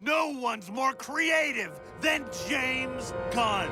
No one's more creative than James Gunn.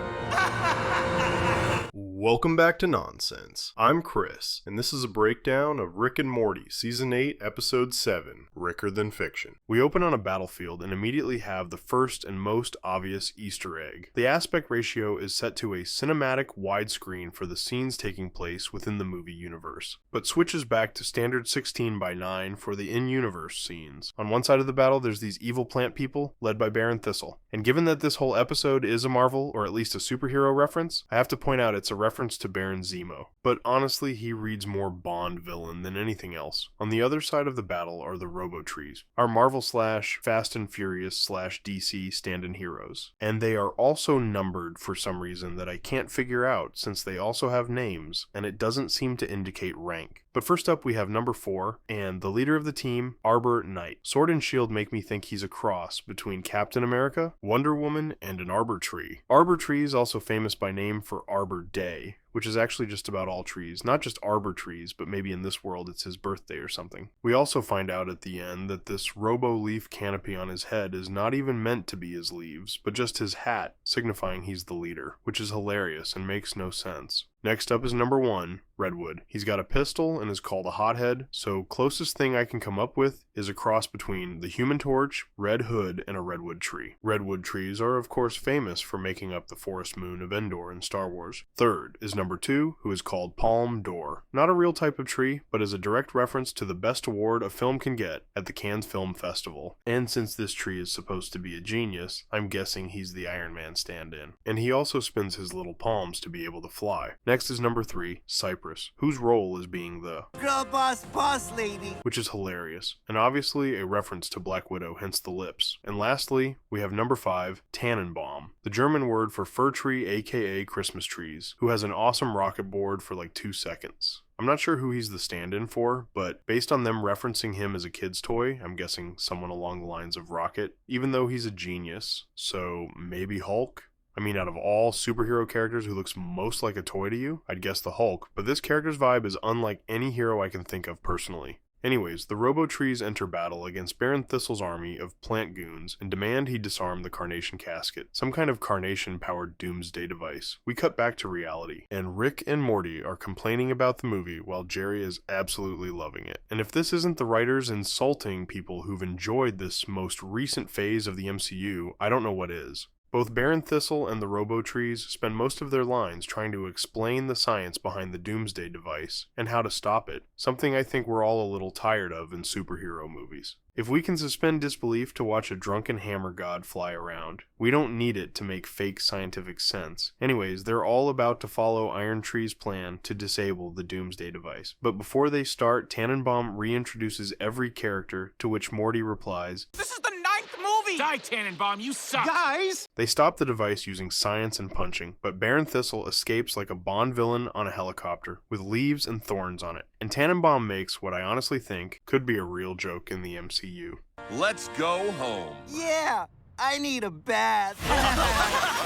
Welcome back to Nonsense. I'm Chris, and this is a breakdown of Rick and Morty, Season 8, Episode 7, Ricker Than Fiction. We open on a battlefield and immediately have the first and most obvious Easter egg. The aspect ratio is set to a cinematic widescreen for the scenes taking place within the movie universe, but switches back to standard 16:9 for the in-universe scenes. On one side of the battle, there's these evil plant people, led by Baron Thistle. And given that this whole episode is a Marvel, or at least a superhero reference, I have to point out it's a reference to Baron Zemo. But honestly, he reads more Bond villain than anything else. On the other side of the battle are the Robo-Trees, our Marvel / Fast and Furious / DC stand-in heroes. And they are also numbered for some reason that I can't figure out, since they also have names, and it doesn't seem to indicate rank. But first up we have number 4, and the leader of the team, Arbor Knight. Sword and shield make me think he's a cross between Captain America, Wonder Woman, and an Arbor Tree. Arbor Tree is also famous by name for Arbor Day, which is actually just about all trees, not just arbor trees, but maybe in this world it's his birthday or something. We also find out at the end that this robo-leaf canopy on his head is not even meant to be his leaves, but just his hat, signifying he's the leader, which is hilarious and makes no sense. Next up is number 1, Redwood. He's got a pistol and is called a hothead, so closest thing I can come up with is a cross between the Human Torch, Red Hood, and a redwood tree. Redwood trees are of course famous for making up the forest moon of Endor in Star Wars. Third is number 2, who is called Palm d'Or. Not a real type of tree, but is a direct reference to the best award a film can get at the Cannes Film Festival. And since this tree is supposed to be a genius, I'm guessing he's the Iron Man stand-in. And he also spins his little palms to be able to fly. Next is number 3, Cypress, whose role is being the Girl boss lady. which is hilarious, and obviously a reference to Black Widow, hence the lips. And lastly, we have number 5, Tannenbaum, the German word for fir tree aka Christmas trees, who has an awesome rocket board for like 2 seconds. I'm not sure who he's the stand-in for, but based on them referencing him as a kid's toy, I'm guessing someone along the lines of Rocket, even though he's a genius, so maybe Hulk? I mean, out of all superhero characters who looks most like a toy to you, I'd guess the Hulk, but this character's vibe is unlike any hero I can think of personally. Anyways, the Robo-Trees enter battle against Baron Thistle's army of plant goons and demand he disarm the Carnation Casket, some kind of Carnation-powered doomsday device. We cut back to reality, and Rick and Morty are complaining about the movie while Jerry is absolutely loving it. And if this isn't the writers insulting people who've enjoyed this most recent phase of the MCU, I don't know what is. Both Baron Thistle and the Robo-Trees spend most of their lines trying to explain the science behind the Doomsday device and how to stop it, something I think we're all a little tired of in superhero movies. If we can suspend disbelief to watch a drunken hammer god fly around, we don't need it to make fake scientific sense. Anyways, they're all about to follow Iron Tree's plan to disable the Doomsday device. But before they start, Tannenbaum reintroduces every character, to which Morty replies, This is the 9th movie. Die, Tannenbaum, you suck! Guys! They stop the device using science and punching, but Baron Thistle escapes like a Bond villain on a helicopter, with leaves and thorns on it. And Tannenbaum makes what I honestly think could be a real joke in the MCU. Let's go home. Yeah, I need a bath.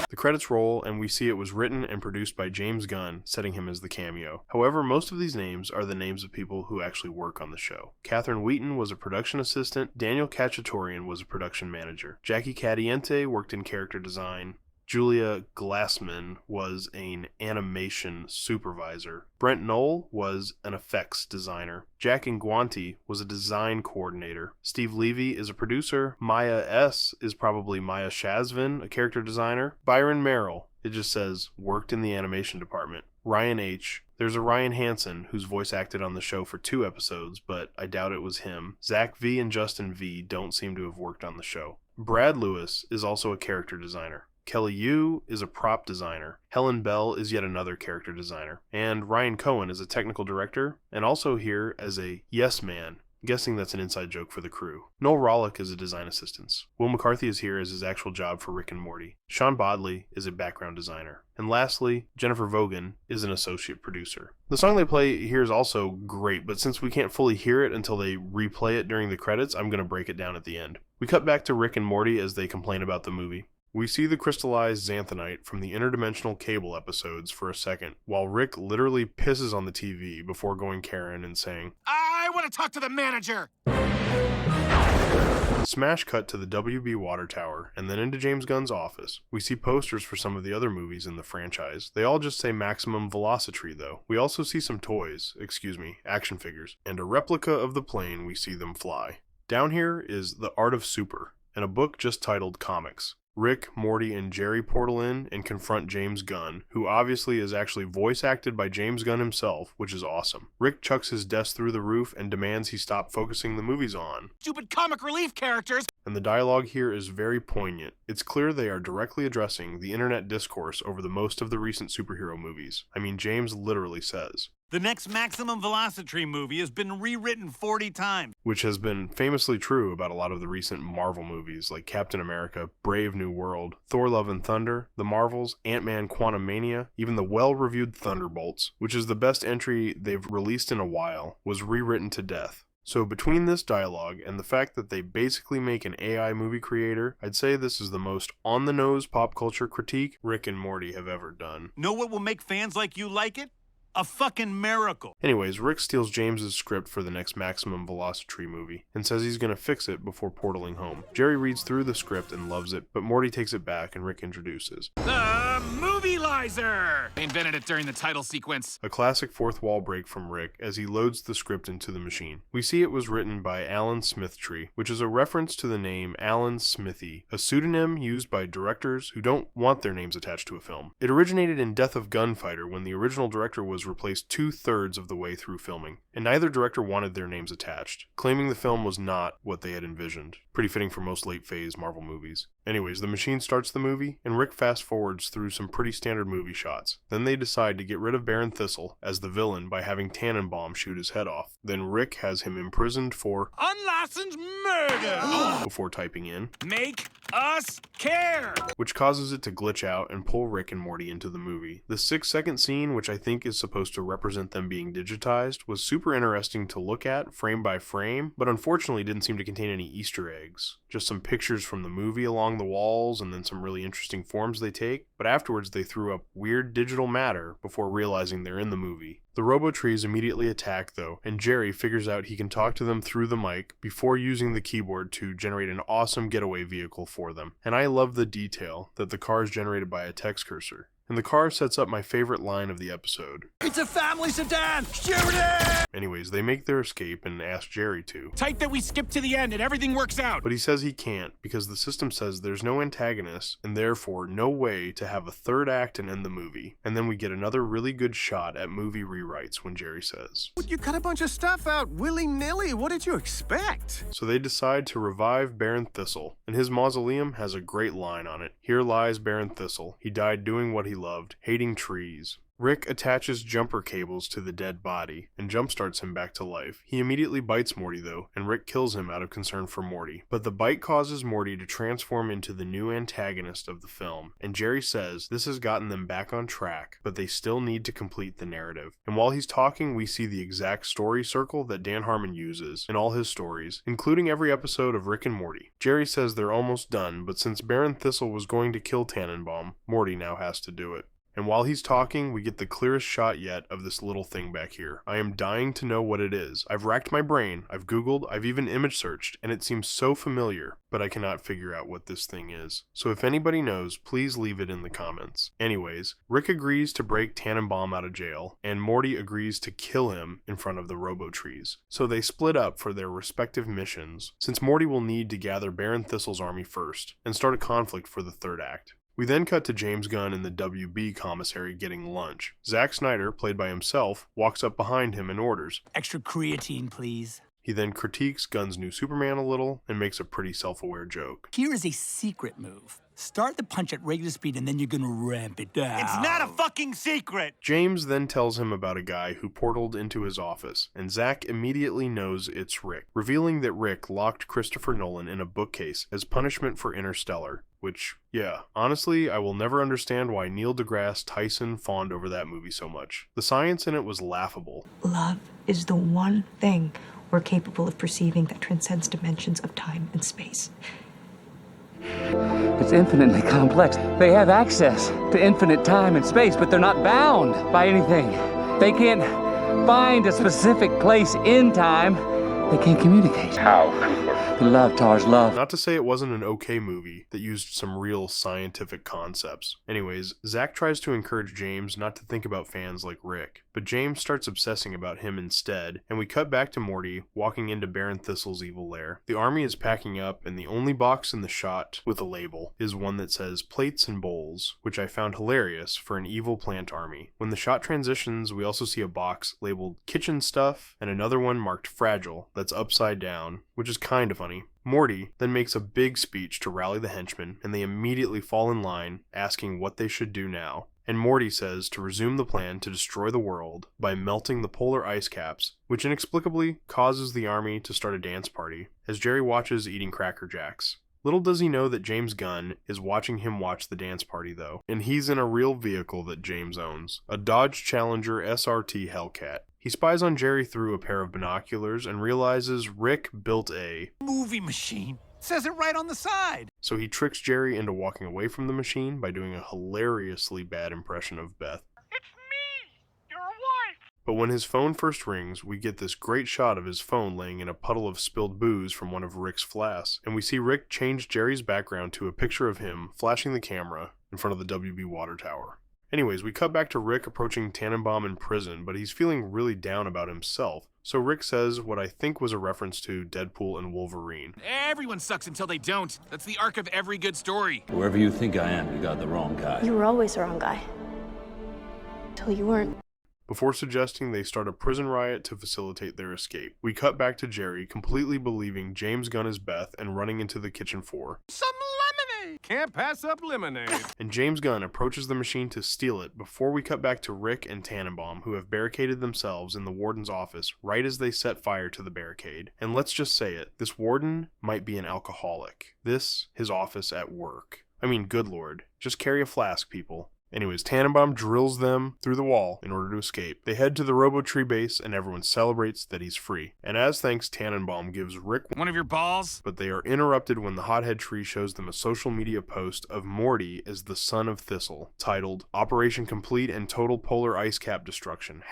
The credits roll, and we see it was written and produced by James Gunn, setting him as the cameo. However, most of these names are the names of people who actually work on the show. Catherine Wheaton was a production assistant, Daniel Kachatourian was a production manager, Jackie Cadiente worked in character design, Julia Glassman was an animation supervisor. Brent Knoll was an effects designer. Jack Nguanti was a design coordinator. Steve Levy is a producer. Maya S. is probably Maya Shazvin, a character designer. Byron Merrill, it just says, worked in the animation department. Ryan H. There's a Ryan Hansen who's voice acted on the show for 2 episodes, but I doubt it was him. Zach V. and Justin V. don't seem to have worked on the show. Brad Lewis is also a character designer. Kelly Yu is a prop designer. Helen Bell is yet another character designer. And Ryan Cohen is a technical director, and also here as a yes man. Guessing that's an inside joke for the crew. Noel Rawlick is a design assistant. Will McCarthy is here as his actual job for Rick and Morty. Sean Bodley is a background designer. And lastly, Jennifer Vogan is an associate producer. The song they play here is also great, but since we can't fully hear it until they replay it during the credits, I'm going to break it down at the end. We cut back to Rick and Morty as they complain about the movie. We see the crystallized xanthanite from the interdimensional cable episodes for a second, while Rick literally pisses on the TV before going Karen and saying, I want to talk to the manager! Smash cut to the WB water tower, and then into James Gunn's office. We see posters for some of the other movies in the franchise. They all just say Maximum Velocity though. We also see some toys, action figures, and a replica of the plane we see them fly. Down here is The Art of Super, and a book just titled Comics. Rick, Morty, and Jerry portal in and confront James Gunn, who obviously is actually voice acted by James Gunn himself, which is awesome. Rick chucks his desk through the roof and demands he stop focusing the movies on Stupid comic relief characters! And the dialogue here is very poignant. It's clear they are directly addressing the internet discourse over the most of the recent superhero movies. I mean, James literally says, "The next Maximum Velocity movie has been rewritten 40 times. Which has been famously true about a lot of the recent Marvel movies like Captain America, Brave New World, Thor Love and Thunder, The Marvels, Ant-Man Quantumania, even the well-reviewed Thunderbolts, which is the best entry they've released in a while, was rewritten to death. So between this dialogue and the fact that they basically make an AI movie creator, I'd say this is the most on-the-nose pop culture critique Rick and Morty have ever done. Know what will make fans like you like it? A fucking miracle. Anyways, Rick steals James's script for the next Maximum Velocity movie and says he's gonna fix it before portaling home. Jerry reads through the script and loves it, but Morty takes it back and Rick introduces The Movie-lizer! They invented it during the title sequence. a classic fourth wall break from Rick as he loads the script into the machine. We see it was written by Alan Smithtree, which is a reference to the name Alan Smithy, a pseudonym used by directors who don't want their names attached to a film. It originated in Death of Gunfighter when the original director was replaced 2/3 of the way through filming, and neither director wanted their names attached, claiming the film was not what they had envisioned. Pretty fitting for most late-phase Marvel movies. Anyways, the machine starts the movie, and Rick fast-forwards through some pretty standard movie shots. Then they decide to get rid of Baron Thistle as the villain by having Tannenbaum shoot his head off. Then Rick has him imprisoned for Unlicensed murder! before typing in, Make us care! which causes it to glitch out and pull Rick and Morty into the movie. The 6-second scene, which I think is supposed to represent them being digitized, was super interesting to look at frame by frame, but unfortunately didn't seem to contain any Easter eggs. Just some pictures from the movie along the walls and then some really interesting forms they take, but afterwards they threw up weird digital matter before realizing they're in the movie. The Robotrees immediately attack though, and Jerry figures out he can talk to them through the mic before using the keyboard to generate an awesome getaway vehicle for them. And I love the detail that the car is generated by a text cursor. And the car sets up my favorite line of the episode. It's a family sedan! Shoot it! Anyways, they make their escape and ask Jerry to. Type that we skip to the end and everything works out. But he says he can't because the system says there's no antagonist and therefore no way to have a third act and end the movie. And then we get another really good shot at movie rewrites when Jerry says, You cut a bunch of stuff out willy-nilly. What did you expect? So they decide to revive Baron Thistle, and his mausoleum has a great line on it. Here lies Baron Thistle. He died doing what he loved, hating trees. Rick attaches jumper cables to the dead body and jumpstarts him back to life. He immediately bites Morty though, and Rick kills him out of concern for Morty. But the bite causes Morty to transform into the new antagonist of the film, and Jerry says this has gotten them back on track, but they still need to complete the narrative. And while he's talking, we see the exact story circle that Dan Harmon uses in all his stories, including every episode of Rick and Morty. Jerry says they're almost done, but since Baron Thistle was going to kill Tannenbaum, Morty now has to do it. And while he's talking, we get the clearest shot yet of this little thing back here. I am dying to know what it is. I've racked my brain, I've googled, I've even image searched, and it seems so familiar, but I cannot figure out what this thing is. So if anybody knows, please leave it in the comments. Anyways, Rick agrees to break Tannenbaum out of jail, and Morty agrees to kill him in front of the Robotrees. So they split up for their respective missions, since Morty will need to gather Baron Thistle's army first, and start a conflict for the third act. We then cut to James Gunn in the WB commissary getting lunch. Zack Snyder, played by himself, walks up behind him and orders. Extra creatine, please. He then critiques Gunn's new Superman a little and makes a pretty self-aware joke. Here is a secret move. Start the punch at regular speed and then you're gonna ramp it down. It's not a fucking secret! James then tells him about a guy who portaled into his office, and Zack immediately knows it's Rick, revealing that Rick locked Christopher Nolan in a bookcase as punishment for Interstellar. Which, yeah, honestly, I will never understand why Neil deGrasse Tyson fawned over that movie so much. The science in it was laughable. Love is the one thing we're capable of perceiving that transcends dimensions of time and space. It's infinitely complex. They have access to infinite time and space, but they're not bound by anything. They can't find a specific place in time They can't communicate. How? They love Tar's love. Not to say it wasn't an okay movie that used some real scientific concepts. Anyways, Zach tries to encourage James not to think about fans like Rick, but James starts obsessing about him instead, and we cut back to Morty walking into Baron Thistle's evil lair. The army is packing up, and the only box in the shot with a label is one that says plates and bowls, which I found hilarious for an evil plant army. When the shot transitions, we also see a box labeled kitchen stuff and another one marked fragile that's upside down, which is kind of funny. Morty then makes a big speech to rally the henchmen, and they immediately fall in line, asking what they should do now. And Morty says to resume the plan to destroy the world by melting the polar ice caps, which inexplicably causes the army to start a dance party, as Jerry watches eating Cracker Jacks. Little does he know that James Gunn is watching him watch the dance party though, and he's in a real vehicle that James owns, a Dodge Challenger SRT Hellcat. He spies on Jerry through a pair of binoculars and realizes Rick built a Movie machine. Says it right on the side. So he tricks Jerry into walking away from the machine by doing a hilariously bad impression of Beth. It's me, your wife. But when his phone first rings, we get this great shot of his phone laying in a puddle of spilled booze from one of Rick's flasks, and we see Rick change Jerry's background to a picture of him flashing the camera in front of the WB water tower. Anyways, we cut back to Rick approaching Tannenbaum in prison, but he's feeling really down about himself. So Rick says what I think was a reference to Deadpool and Wolverine. Everyone sucks until they don't. That's the arc of every good story. Whoever you think I am, you got the wrong guy. You were always the wrong guy. Till you weren't. Before suggesting they start a prison riot to facilitate their escape. We cut back to Jerry, completely believing James Gunn is Beth and running into the kitchen for Some lemonade! Can't pass up lemonade. And James Gunn approaches the machine to steal it before we cut back to Rick and Tannenbaum, who have barricaded themselves in the warden's office right as they set fire to the barricade. And let's just say it, this warden might be an alcoholic. This, his office at work. I mean, good lord, just carry a flask, people. Anyways, Tannenbaum drills them through the wall in order to escape. They head to the Robo-Tree base and everyone celebrates that he's free. And as thanks, Tannenbaum gives Rick One of your balls? but they are interrupted when the Hothead Tree shows them a social media post of Morty as the son of Thistle, titled Operation Complete and Total Polar Ice Cap Destruction,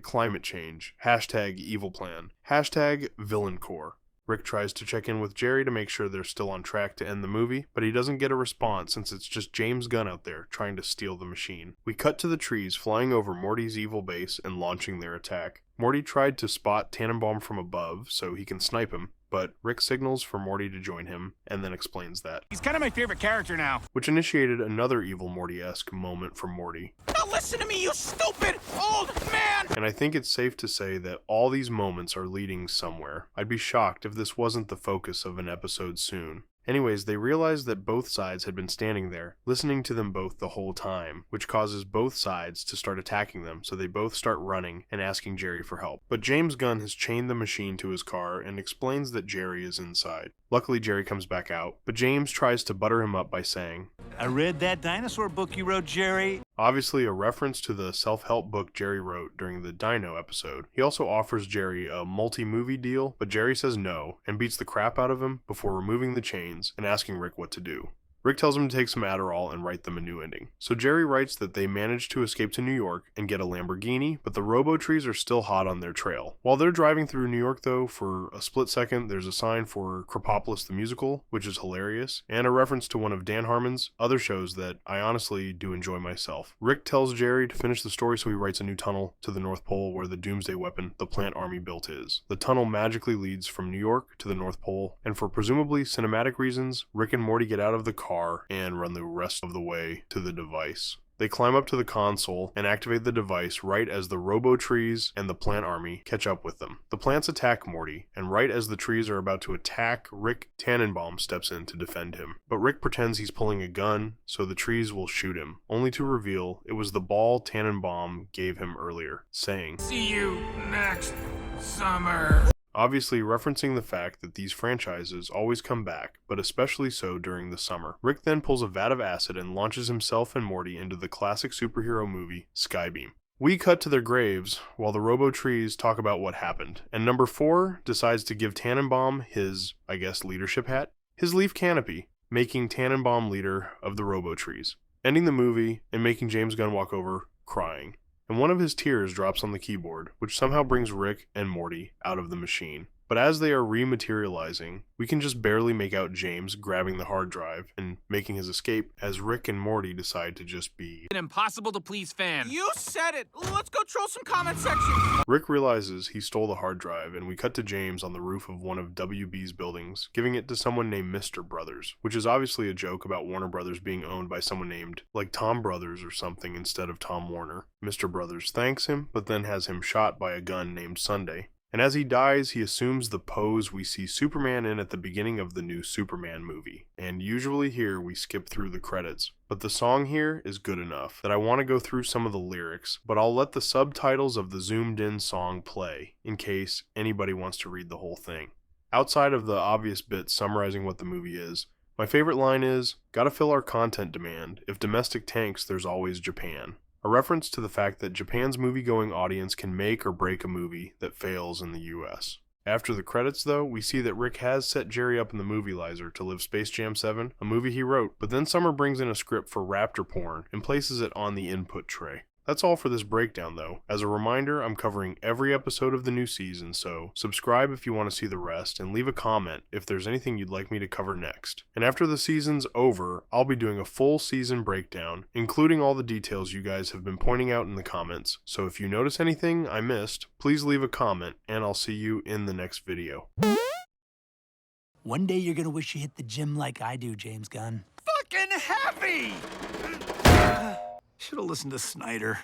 #Climate Change, #Evil Plan, #Villain Core. Rick tries to check in with Jerry to make sure they're still on track to end the movie, but he doesn't get a response since it's just James Gunn out there trying to steal the machine. We cut to the trees flying over Morty's evil base and launching their attack. Morty tried to spot Tannenbaum from above so he can snipe him, but Rick signals for Morty to join him and then explains that, He's kind of my favorite character now. which initiated another evil Morty-esque moment from Morty. Now listen to me, you stupid old man! And I think it's safe to say that all these moments are leading somewhere. I'd be shocked if this wasn't the focus of an episode soon. Anyways, they realize that both sides had been standing there, listening to them both the whole time, which causes both sides to start attacking them, so they both start running and asking Jerry for help. But James Gunn has chained the machine to his car and explains that Jerry is inside. Luckily, Jerry comes back out, but James tries to butter him up by saying, I read that dinosaur book you wrote, Jerry. obviously a reference to the self-help book Jerry wrote during the Dino episode. He also offers Jerry a multi-movie deal, but Jerry says no and beats the crap out of him before removing the chains and asking Rick what to do. Rick tells him to take some Adderall and write them a new ending. So Jerry writes that they managed to escape to New York and get a Lamborghini, but the Robo-Trees are still hot on their trail. While they're driving through New York though, for a split second there's a sign for Krapopolis the Musical, which is hilarious, and a reference to one of Dan Harmon's other shows that I honestly do enjoy myself. Rick tells Jerry to finish the story, so he writes a new tunnel to the North Pole where the Doomsday Weapon the plant army built is. The tunnel magically leads from New York to the North Pole, and for presumably cinematic reasons, Rick and Morty get out of the car and run the rest of the way to the device. They climb up to the console and activate the device right as the Robo-Trees and the plant army catch up with them. The plants attack Morty, and right as the trees are about to attack, Rick, Tannenbaum steps in to defend him. But Rick pretends he's pulling a gun, so the trees will shoot him, only to reveal it was the ball Tannenbaum gave him earlier, saying, See you next summer. obviously referencing the fact that these franchises always come back, but especially so during the summer. Rick then pulls a vat of acid and launches himself and Morty into the classic superhero movie, Skybeam. We cut to their graves while the Robo-Trees talk about what happened, and number 4 decides to give Tannenbaum his, I guess, leadership hat, his leaf canopy, making Tannenbaum leader of the Robo-Trees, ending the movie and making James Gunn walk over crying. And one of his tears drops on the keyboard, which somehow brings Rick and Morty out of the machine. But as they are rematerializing, we can just barely make out James grabbing the hard drive and making his escape as Rick and Morty decide to just be An impossible to please fan. You said it! Let's go troll some comment section! Rick realizes he stole the hard drive, and we cut to James on the roof of one of WB's buildings, giving it to someone named Mr. Brothers, which is obviously a joke about Warner Brothers being owned by someone named, like Tom Brothers or something instead of Tom Warner. Mr. Brothers thanks him, but then has him shot by a gun named Sunday. And as he dies, he assumes the pose we see Superman in at the beginning of the new Superman movie. And usually here we skip through the credits. But the song here is good enough that I want to go through some of the lyrics, but I'll let the subtitles of the zoomed in song play, in case anybody wants to read the whole thing. Outside of the obvious bits summarizing what the movie is, my favorite line is, "Gotta fill our content demand. If domestic tanks, there's always Japan." A reference to the fact that Japan's movie-going audience can make or break a movie that fails in the US. After the credits, though, we see that Rick has set Jerry up in the Movielizer to live Space Jam 7, a movie he wrote, but then Summer brings in a script for Raptor porn and places it on the input tray. That's all for this breakdown, though. As a reminder, I'm covering every episode of the new season, so subscribe if you want to see the rest, and leave a comment if there's anything you'd like me to cover next. And after the season's over, I'll be doing a full season breakdown, including all the details you guys have been pointing out in the comments. So if you notice anything I missed, please leave a comment, and I'll see you in the next video. One day you're gonna wish you hit the gym like I do, James Gunn. Fucking happy! Should've listened to Snyder.